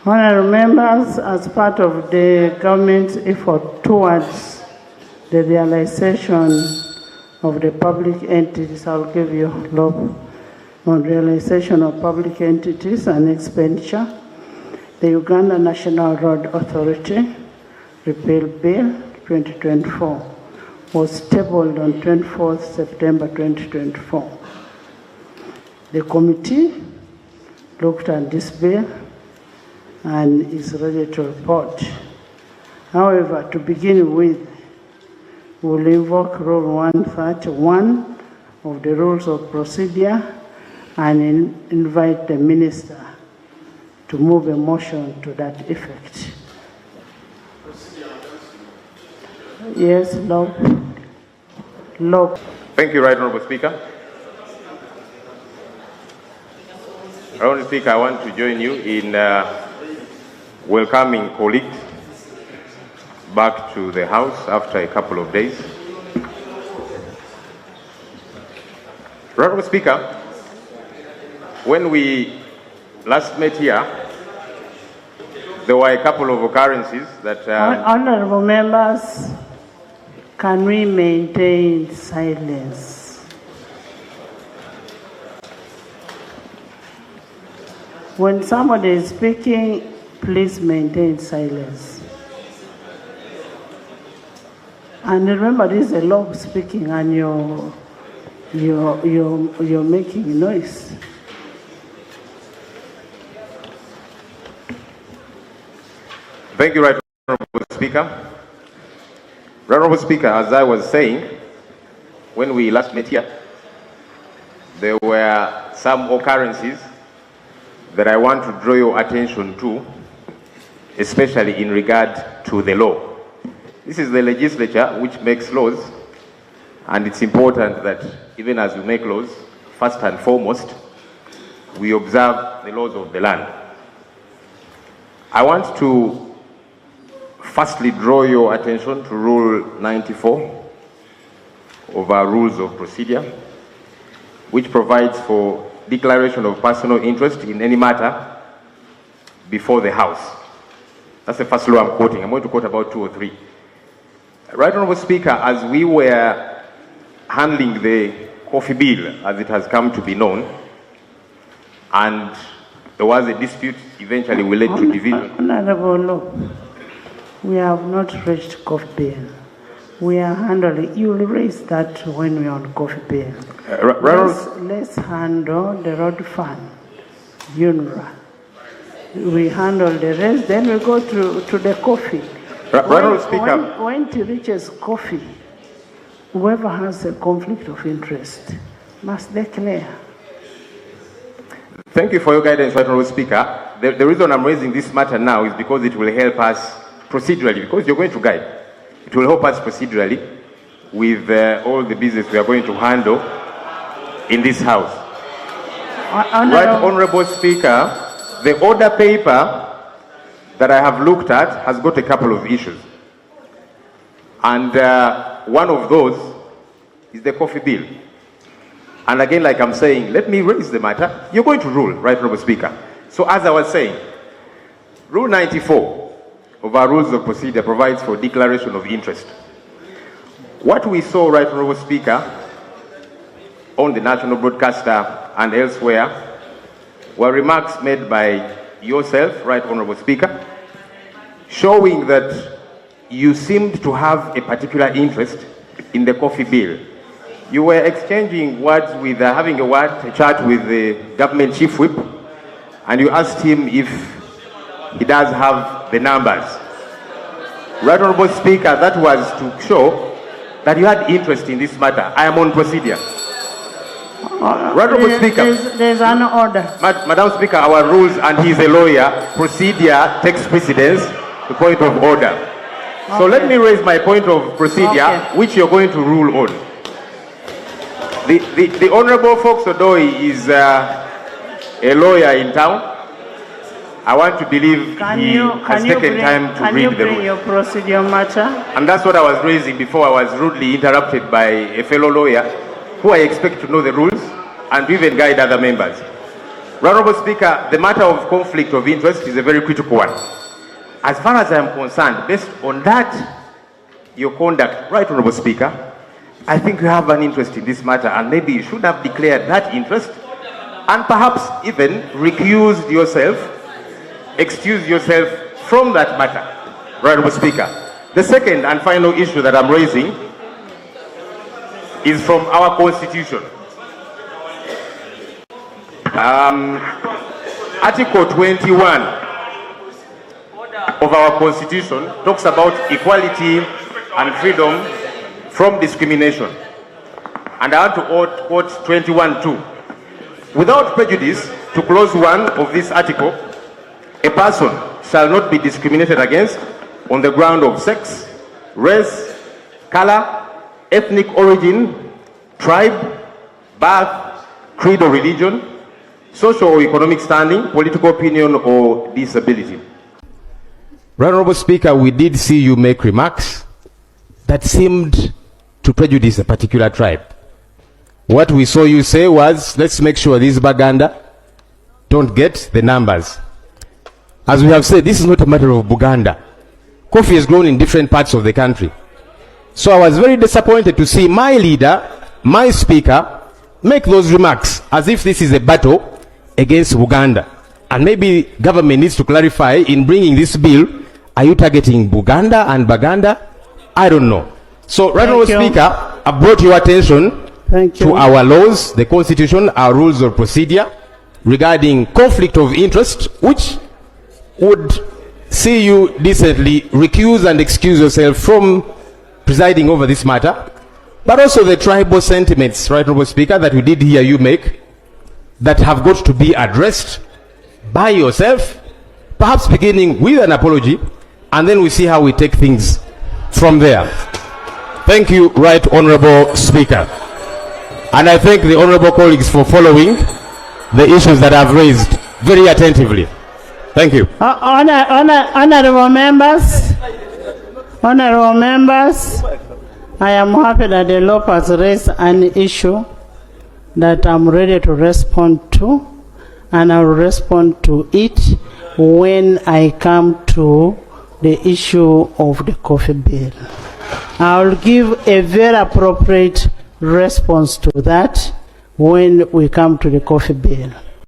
Honourable members, as part of the government's effort towards the realization of the public entities, I'll give you law on realization of public entities and expenditure. The Uganda National Road Authority Repeal Bill 2024 was tabled on 24th September 2024. The committee looked at this bill and is ready to report. However, to begin with, we'll invoke Rule 131 of the Rules of Procedure and invite the Minister to move a motion to that effect. Yes, Lob. Thank you, Right Honourable Speaker. Honourable Speaker, I want to join you in welcoming colleagues back to the House after a couple of days. Honourable Speaker, when we last met here, there were a couple of occurrences that... Honourable members, can we maintain silence? When somebody is speaking, please maintain silence. And remember, this is a law speaking and you're making noise. Thank you, Right Honourable Speaker. Right Honourable Speaker, as I was saying, when we last met here, there were some occurrences that I want to draw your attention to, especially in regard to the law. This is the legislature which makes laws, and it's important that even as we make laws, first and foremost, we observe the laws of the land. I want to firstly draw your attention to Rule 94 of our Rules of Procedure, which provides for declaration of personal interest in any matter before the House. That's the first law I'm quoting. I'm going to quote about 2 or 3. Right Honourable Speaker, as we were handling the coffee bill, as it has come to be known, and there was a dispute, eventually we led to division. Honourable, we have not reached coffee bill. We are handling, you will raise that when we are on coffee bill. Let's handle the road fund, UNRWA. We handle the rest, then we go to the coffee. When it reaches coffee, whoever has a conflict of interest must declare. Thank you for your guidance, Honourable Speaker. The reason I'm raising this matter now is because it will help us procedurally, because you're going to guide. It will help us procedurally with all the business we are going to handle in this House. Right Honourable Speaker, the order paper that I have looked at has got a couple of issues. And one of those is the coffee bill. And again, like I'm saying, let me raise the matter. You're going to rule, Right Honourable Speaker. So as I was saying, Rule 94 of our Rules of Procedure provides for declaration of interest. What we saw, Right Honourable Speaker, on the national broadcaster and elsewhere were remarks made by yourself, Right Honourable Speaker, showing that you seemed to have a particular interest in the coffee bill. You were exchanging words with, having a chat with the government chief whip, and you asked him if he does have the numbers. Right Honourable Speaker, that was to show that you had interest in this matter. I am on procedure. Right Honourable Speaker. There's an order. Madam Speaker, our rules, and he's a lawyer, procedure takes precedence to point of order. Okay. So let me raise my point of procedure, which you're going to rule on. The Honourable Fox Odoi is a lawyer in town. I want to believe he has taken time to read the rules. Your procedure matter? And that's what I was raising before I was rudely interrupted by a fellow lawyer who I expect to know the rules and to even guide other members. Honorable Speaker, the matter of conflict of interest is a very critical one. As far as I am concerned, based on that, your conduct, right, Honorable Speaker, I think you have an interest in this matter, and maybe you should have declared that interest and perhaps even recused yourself, excused yourself from that matter, right, Honorable Speaker. The second and final issue that I'm raising is from our Constitution. Article 21 of our Constitution talks about equality and freedom from discrimination. And I want to quote 21:2. Without prejudice to clause 1 of this article, a person shall not be discriminated against on the ground of sex, race, color, ethnic origin, tribe, birth, creed or religion, social or economic standing, political opinion or disability. Honorable Speaker, we did see you make remarks that seemed to prejudice a particular tribe. What we saw you say was, let's make sure these baganda don't get the numbers. As we have said, this is not a matter of Buganda. Coffee has grown in different parts of the country. So I was very disappointed to see my leader, my speaker, make those remarks as if this is a battle against Buganda. And maybe government needs to clarify in bringing this bill, are you targeting Buganda and Baganda? I don't know. So, Honorable Speaker, I brought your attention to our laws, the Constitution, our rules of procedure regarding conflict of interest, which would see you decently recuse and excuse yourself from presiding over this matter, but also the tribal sentiments, right, Honorable Speaker, that we did hear you make, that have got to be addressed by yourself, perhaps beginning with an apology, and then we see how we take things from there. Thank you, Right Honorable Speaker. And I thank the honorable colleagues for following the issues that I've raised very attentively. Thank you. Honorable members, I am happy that the law has raised an issue that I'm ready to respond to, and I will respond to it when I come to the issue of the coffee bill. I will give a very appropriate response to that when we come to the coffee bill.